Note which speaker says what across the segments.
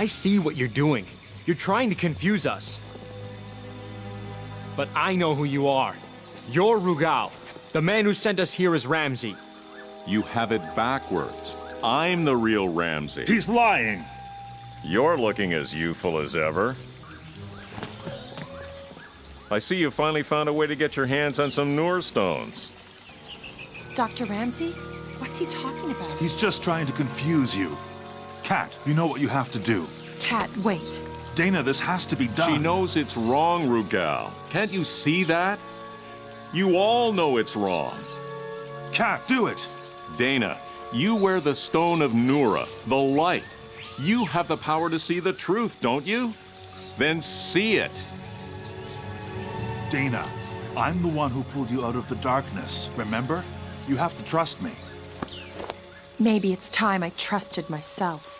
Speaker 1: I see what you're doing. You're trying to confuse us. But I know who you are. You're Rugal. The man who sent us here is Ramsey.
Speaker 2: You have it backwards. I'm the real Ramsey.
Speaker 3: He's lying!
Speaker 2: You're looking as youthful as ever. I see you finally found a way to get your hands on some Noor Stones.
Speaker 4: Dr. Ramsey? What's he talking about?
Speaker 3: He's just trying to confuse you. Kat, you know what you have to do.
Speaker 4: Kat, wait.
Speaker 3: Dana, this has to be done.
Speaker 2: She knows it's wrong, Rugal. Can't you see that? You all know it's wrong.
Speaker 3: Kat, do it!
Speaker 2: Dana, you wear the stone of Noora, the light. You have the power to see the truth, don't you? Then see it.
Speaker 3: Dana, I'm the one who pulled you out of the darkness, remember? You have to trust me.
Speaker 4: Maybe it's time I trusted myself.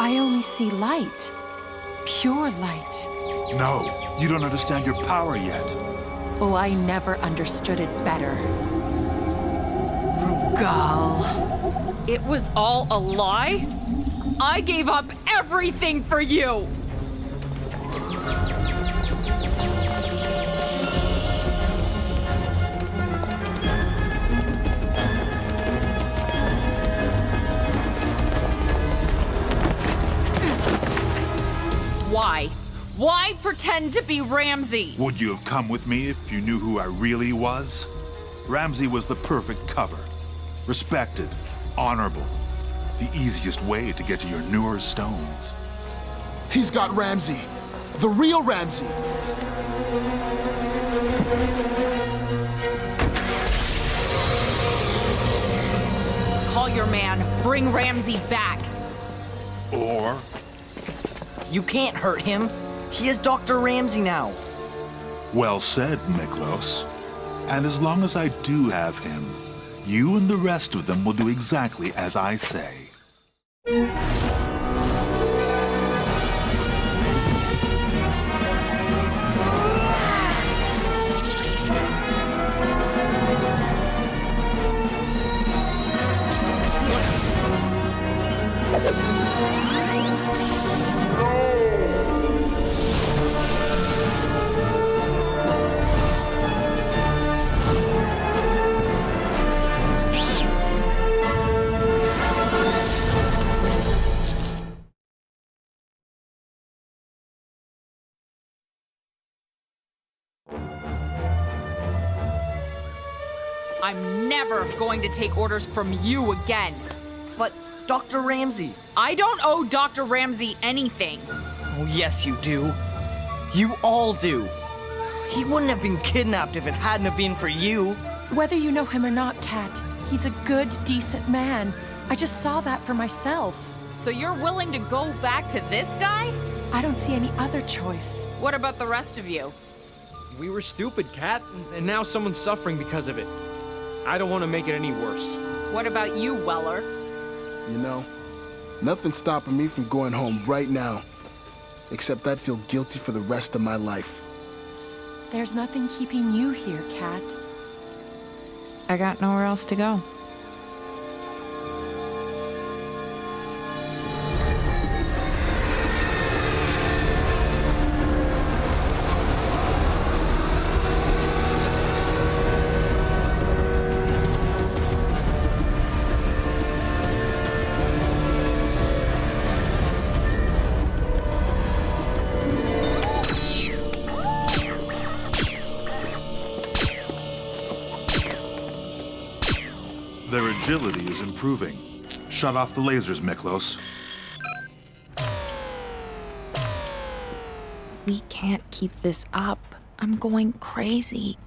Speaker 4: I only see light. Pure light.
Speaker 3: No, you don't understand your power yet.
Speaker 4: Oh, I never understood it better. Rugal.
Speaker 5: It was all a lie? I gave up everything for you! Why? Why pretend to be Ramsey?
Speaker 3: Would you have come with me if you knew who I really was? Ramsey was the perfect cover. Respected, honorable. The easiest way to get to your Noor Stones.
Speaker 6: He's got Ramsey. The real Ramsey.
Speaker 5: Call your man. Bring Ramsey back.
Speaker 3: Or...
Speaker 7: You can't hurt him. He is Dr. Ramsey now.
Speaker 3: Well said, Miklos. And as long as I do have him, you and the rest of them will do exactly as I say.
Speaker 5: I'm never going to take orders from you again.
Speaker 7: But Dr. Ramsey...
Speaker 5: I don't owe Dr. Ramsey anything.
Speaker 7: Oh, yes, you do. You all do. He wouldn't have been kidnapped if it hadn't have been for you.
Speaker 4: Whether you know him or not, Kat, he's a good, decent man. I just saw that for myself.
Speaker 5: So you're willing to go back to this guy?
Speaker 4: I don't see any other choice.
Speaker 5: What about the rest of you?
Speaker 1: We were stupid, Kat, and now someone's suffering because of it. I don't want to make it any worse.
Speaker 5: What about you, Weller?
Speaker 6: You know, nothing's stopping me from going home right now. Except I'd feel guilty for the rest of my life.
Speaker 4: There's nothing keeping you here, Kat.
Speaker 5: I got nowhere else to go.
Speaker 3: Their agility is improving. Shut off the lasers, Miklos.
Speaker 8: We can't keep this up. I'm going crazy.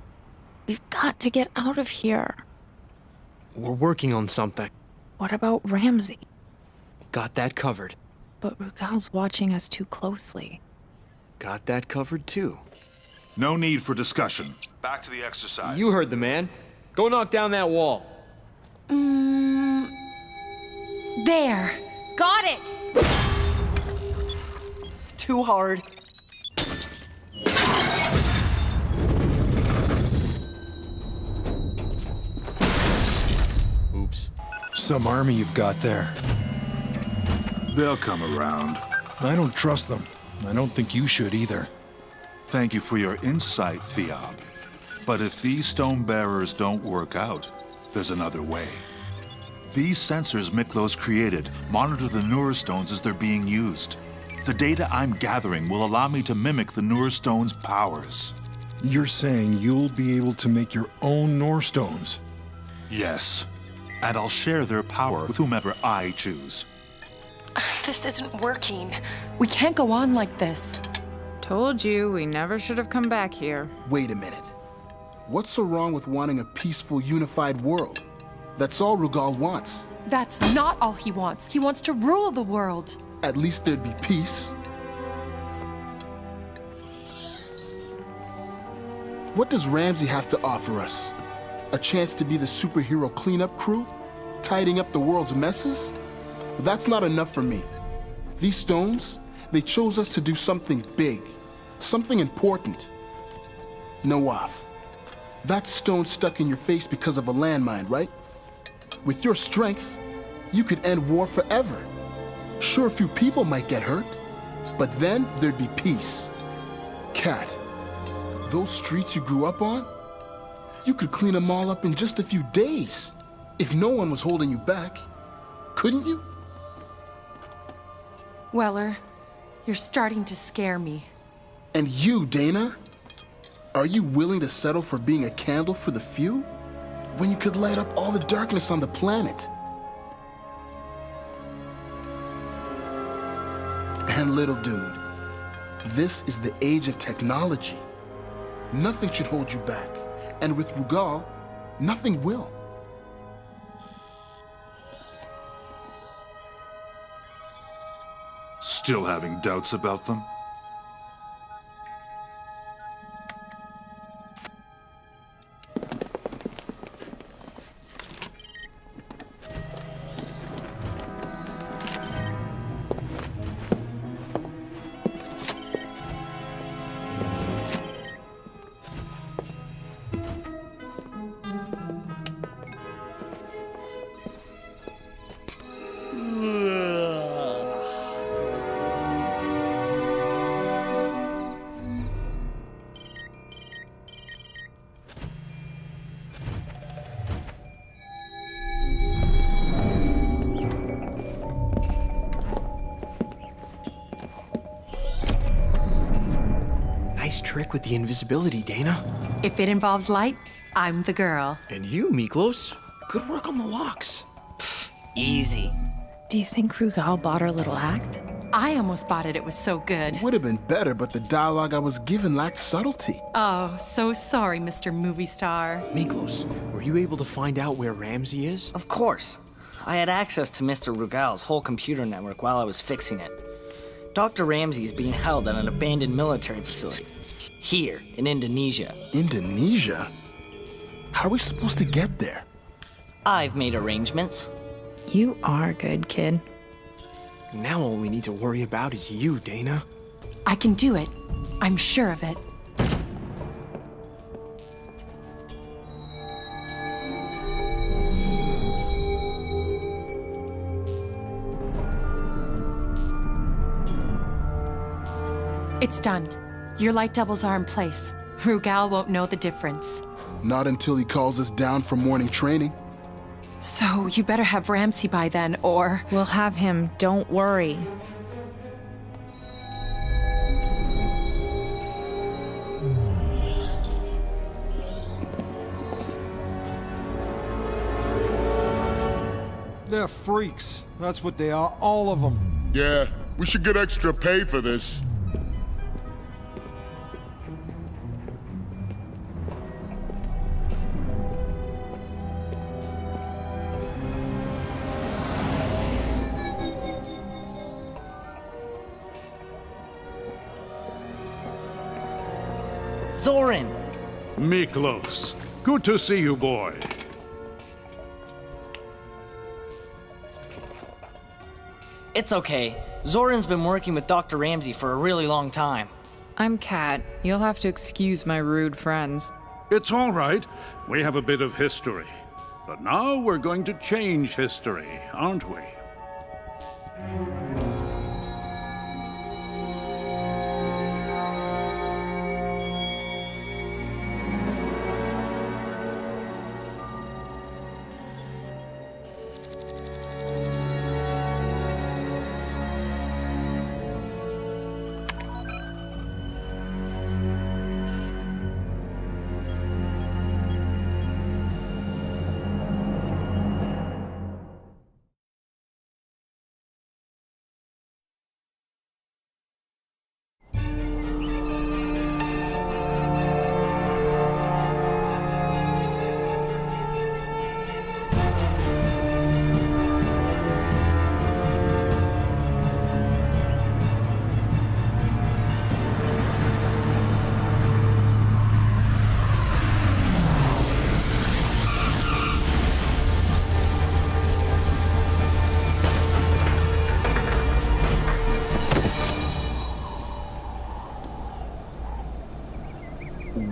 Speaker 8: We've got to get out of here.
Speaker 1: We're working on something.
Speaker 8: What about Ramsey?
Speaker 1: Got that covered.
Speaker 8: But Rugal's watching us too closely.
Speaker 1: Got that covered, too.
Speaker 3: No need for discussion. Back to the exercise.
Speaker 1: You heard the man. Go knock down that wall.
Speaker 4: There.
Speaker 5: Got it!
Speaker 7: Too hard.
Speaker 9: some army you've got there.
Speaker 3: They'll come around.
Speaker 9: I don't trust them. I don't think you should either.
Speaker 3: Thank you for your insight, Theob. But if these stone bearers don't work out, there's another way. These sensors Miklos created monitor the Noor Stones as they're being used. The data I'm gathering will allow me to mimic the Noor Stones' powers.
Speaker 9: You're saying you'll be able to make your own Noor Stones?
Speaker 3: Yes. And I'll share their power with whomever I choose.
Speaker 4: This isn't working. We can't go on like this.
Speaker 5: Told you we never should have come back here.
Speaker 6: Wait a minute. What's so wrong with wanting a peaceful, unified world? That's all Rugal wants.
Speaker 4: That's not all he wants. He wants to rule the world.
Speaker 6: At least there'd be peace. What does Ramsey have to offer us? A chance to be the superhero cleanup crew? Tidying up the world's messes? That's not enough for me. These stones, they chose us to do something big, something important. Nawaf, that stone stuck in your face because of a landmine, right? With your strength, you could end war forever. Sure, a few people might get hurt, but then there'd be peace. Cat, those streets you grew up on, you could clean them all up in just a few days, if no one was holding you back. Couldn't you?
Speaker 4: Weller, you're starting to scare me.
Speaker 6: And you, Dana? Are you willing to settle for being a candle for the few? When you could light up all the darkness on the planet? And little dude, this is the age of technology. Nothing should hold you back. And with Rugal, nothing will.
Speaker 3: Still having doubts about them?
Speaker 1: Nice trick with the invisibility, Dana.
Speaker 4: If it involves light, I'm the girl.
Speaker 1: And you, Miklos. Good work on the locks.
Speaker 7: Easy.
Speaker 8: Do you think Rugal bought our little act?
Speaker 4: I almost bought it. It was so good.
Speaker 6: Would have been better, but the dialogue I was given lacked subtlety.
Speaker 4: Oh, so sorry, Mr. Movie Star.
Speaker 1: Miklos, were you able to find out where Ramsey is?
Speaker 7: Of course. I had access to Mr. Rugal's whole computer network while I was fixing it. Dr. Ramsey is being held at an abandoned military facility. Here, in Indonesia.
Speaker 6: Indonesia? How are we supposed to get there?
Speaker 7: I've made arrangements.
Speaker 8: You are good, kid.
Speaker 1: Now all we need to worry about is you, Dana.
Speaker 4: I can do it. I'm sure of it. It's done. Your light doubles are in place. Rugal won't know the difference.
Speaker 6: Not until he calls us down for morning training.
Speaker 4: So you better have Ramsey by then, or...
Speaker 8: We'll have him, don't worry.
Speaker 9: They're freaks. That's what they are, all of them.
Speaker 10: Yeah, we should get extra pay for this.
Speaker 7: Zoran!
Speaker 11: Miklos, good to see you, boy.
Speaker 7: It's okay. Zoran's been working with Dr. Ramsey for a really long time.
Speaker 5: I'm Kat. You'll have to excuse my rude friends.
Speaker 11: It's all right. We have a bit of history. But now we're going to change history, aren't we?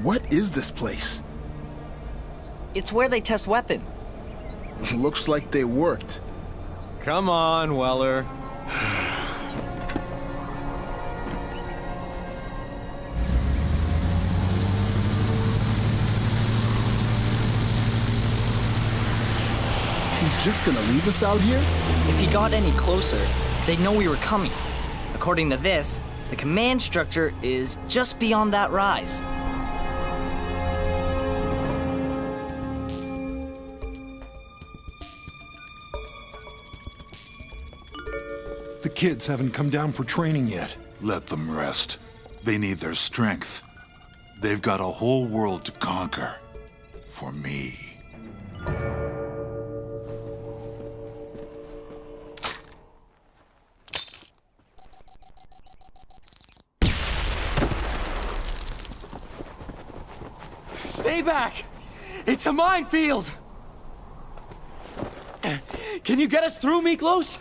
Speaker 6: What is this place?
Speaker 7: It's where they test weapons.
Speaker 6: Looks like they worked.
Speaker 1: Come on, Weller.
Speaker 6: He's just gonna leave us out here?
Speaker 7: If he got any closer, they'd know we were coming. According to this, the command structure is just beyond that rise.
Speaker 9: The kids haven't come down for training yet.
Speaker 3: Let them rest. They need their strength. They've got a whole world to conquer. For me.
Speaker 1: Stay back! It's a minefield! Can you get us through, Miklos?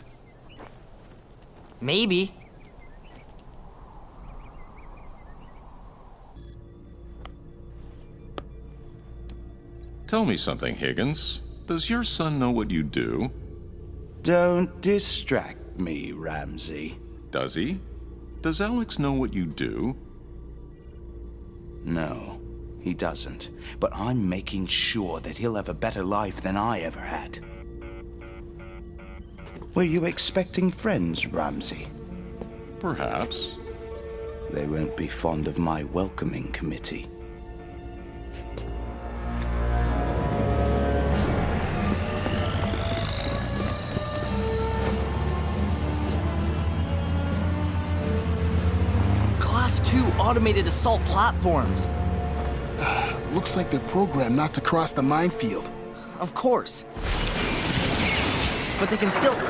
Speaker 7: Maybe.
Speaker 2: Tell me something, Higgins. Does your son know what you do?
Speaker 12: Don't distract me, Ramsey.
Speaker 2: Does he? Does Alex know what you do?
Speaker 12: No, he doesn't. But I'm making sure that he'll have a better life than I ever had. Were you expecting friends, Ramsey?
Speaker 2: Perhaps.
Speaker 12: They won't be fond of my welcoming committee.
Speaker 7: Class 2 automated assault platforms.
Speaker 6: Looks like they're programmed not to cross the minefield.
Speaker 7: Of course. But they can still do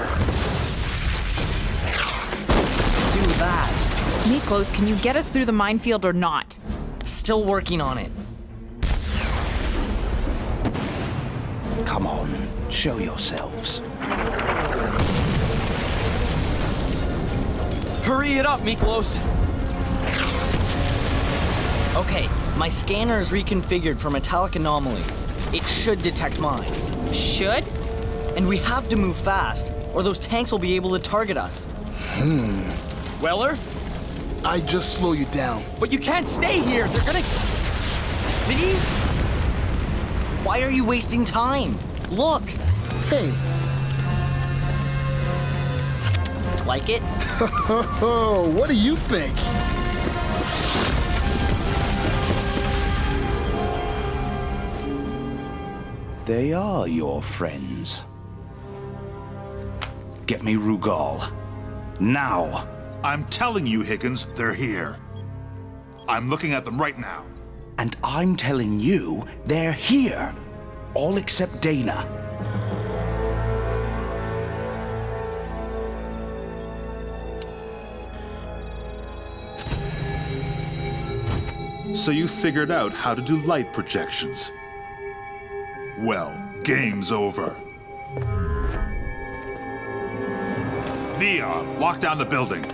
Speaker 7: that.
Speaker 5: Miklos, can you get us through the minefield or not?
Speaker 7: Still working on it.
Speaker 12: Come on, show yourselves.
Speaker 1: Hurry it up, Miklos!
Speaker 7: Okay, my scanner is reconfigured for metallic anomalies. It should detect mines.
Speaker 5: Should?
Speaker 7: And we have to move fast, or those tanks will be able to target us.
Speaker 1: Weller?
Speaker 6: I just slow you down.
Speaker 1: But you can't stay here! They're gonna... See?
Speaker 7: Why are you wasting time? Look!
Speaker 6: Hey.
Speaker 7: Like it?
Speaker 6: Oh, what do you think?
Speaker 12: They are your friends. Get me Rugal. Now!
Speaker 3: I'm telling you, Higgins, they're here. I'm looking at them right now.
Speaker 12: And I'm telling you, they're here. All except Dana.
Speaker 3: So you figured out how to do light projections. Well, game's over. Via, lock down the building.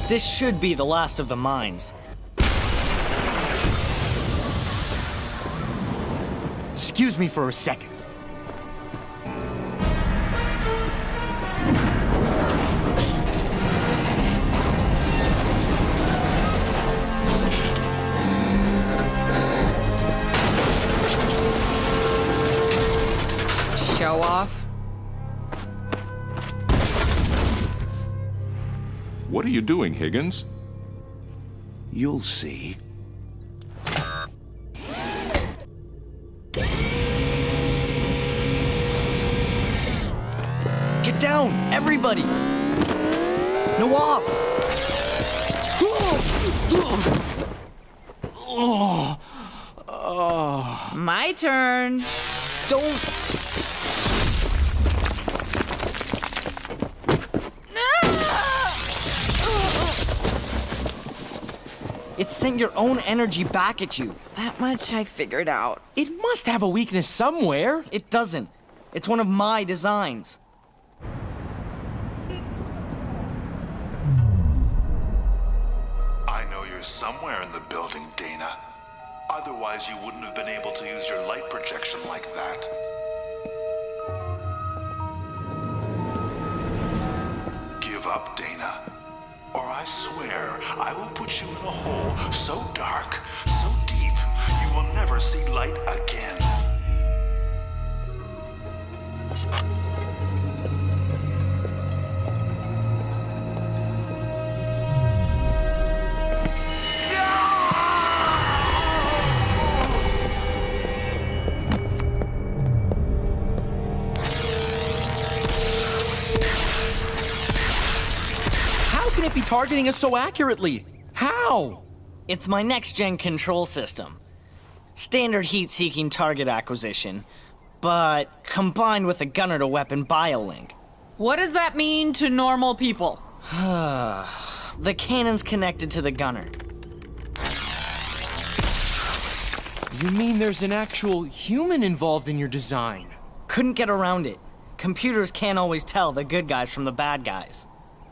Speaker 7: This should be the last of the mines.
Speaker 1: Excuse me for a second.
Speaker 5: Show off.
Speaker 2: What are you doing, Higgins?
Speaker 12: You'll see.
Speaker 7: Get down, everybody! No off!
Speaker 5: My turn.
Speaker 7: Don't... It sent your own energy back at you.
Speaker 5: That much I figured out.
Speaker 1: It must have a weakness somewhere.
Speaker 7: It doesn't. It's one of my designs.
Speaker 3: I know you're somewhere in the building, Dana. Otherwise, you wouldn't have been able to use your light projection like that. Give up, Dana. Or I swear, I will put you in a hole so dark, so deep, you will never see light again.
Speaker 1: How can it be targeting us so accurately? How?
Speaker 7: It's my next-gen control system. Standard heat-seeking target acquisition, but combined with a gunner-to-weapon biolink.
Speaker 5: What does that mean to normal people?
Speaker 7: The cannon's connected to the gunner.
Speaker 1: You mean there's an actual human involved in your design?
Speaker 7: Couldn't get around it. Computers can't always tell the good guys from the bad guys.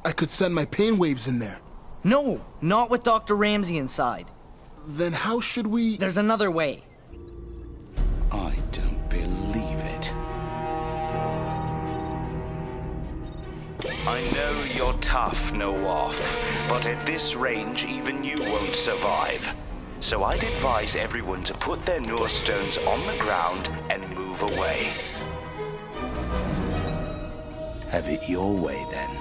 Speaker 6: I could send my pain waves in there.
Speaker 7: No, not with Dr. Ramsey inside.
Speaker 6: Then how should we...
Speaker 7: There's another way.
Speaker 12: I don't believe it. I know you're tough, no off, but at this range, even you won't survive. So I'd advise everyone to put their Noor Stones on the ground and move away. Have it your way, then.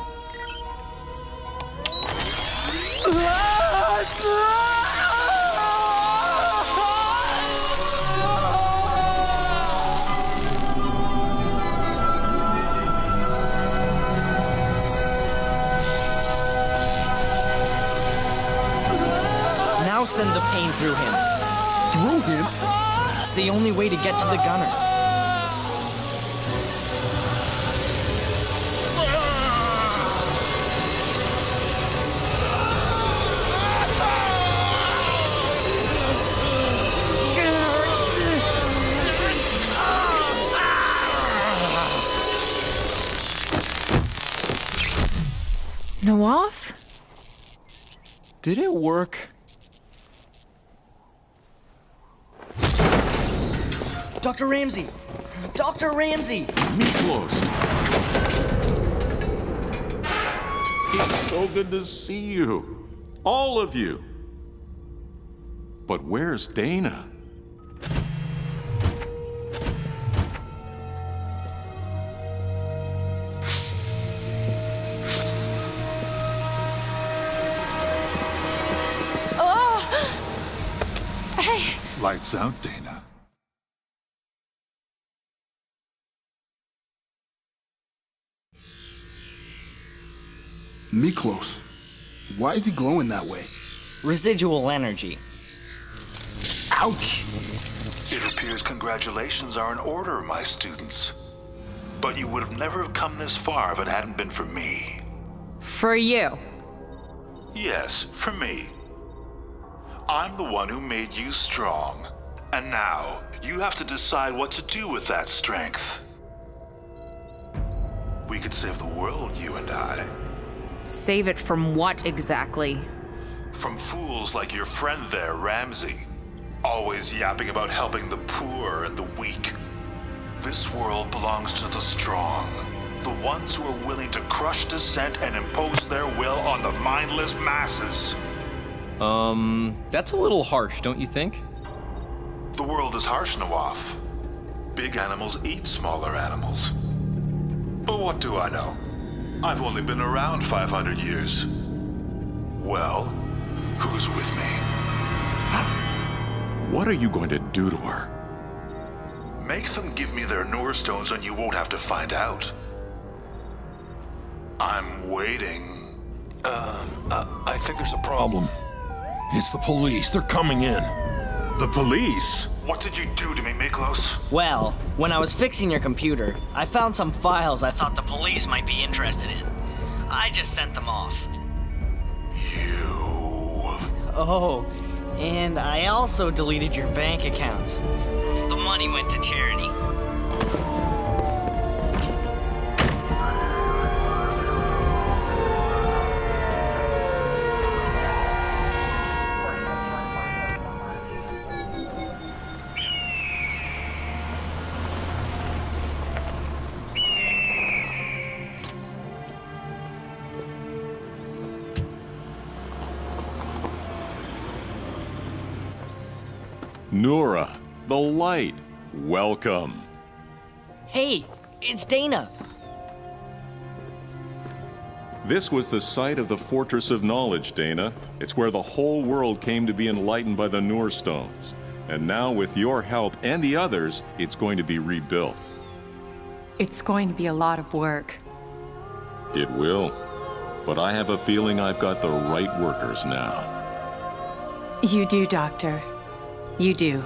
Speaker 7: Now send the pain through him.
Speaker 6: Through him?
Speaker 7: It's the only way to get to the gunner.
Speaker 8: No off?
Speaker 1: Did it work?
Speaker 7: Dr. Ramsey! Dr. Ramsey!
Speaker 2: Miklos! It's so good to see you. All of you. But where's Dana?
Speaker 3: Lights out, Dana.
Speaker 6: Miklos. Why is he glowing that way?
Speaker 7: Residual energy.
Speaker 6: Ouch!
Speaker 3: It appears congratulations are in order, my students. But you would have never come this far if it hadn't been for me.
Speaker 5: For you.
Speaker 3: Yes, for me. I'm the one who made you strong. And now, you have to decide what to do with that strength. We could save the world, you and I.
Speaker 5: Save it from what exactly?
Speaker 3: From fools like your friend there, Ramsey. Always yapping about helping the poor and the weak. This world belongs to the strong. The ones who are willing to crush dissent and impose their will on the mindless masses.
Speaker 1: That's a little harsh, don't you think?
Speaker 3: The world is harsh, Nawaf. Big animals eat smaller animals. But what do I know? I've only been around 500 years. Well, who's with me?
Speaker 2: What are you going to do to her?
Speaker 3: Make them give me their Noor Stones and you won't have to find out. I'm waiting.
Speaker 9: I think there's a problem. It's the police. They're coming in.
Speaker 3: The police? What did you do to me, Miklos?
Speaker 7: Well, when I was fixing your computer, I found some files I thought the police might be interested in. I just sent them off.
Speaker 3: You...
Speaker 7: Oh, and I also deleted your bank accounts. The money went to charity.
Speaker 2: Noora, the light. Welcome.
Speaker 7: Hey, it's Dana.
Speaker 2: This was the site of the Fortress of Knowledge, Dana. It's where the whole world came to be enlightened by the Noor Stones. And now, with your help and the others, it's going to be rebuilt.
Speaker 4: It's going to be a lot of work.
Speaker 2: It will. But I have a feeling I've got the right workers now.
Speaker 4: You do, Doctor. You do.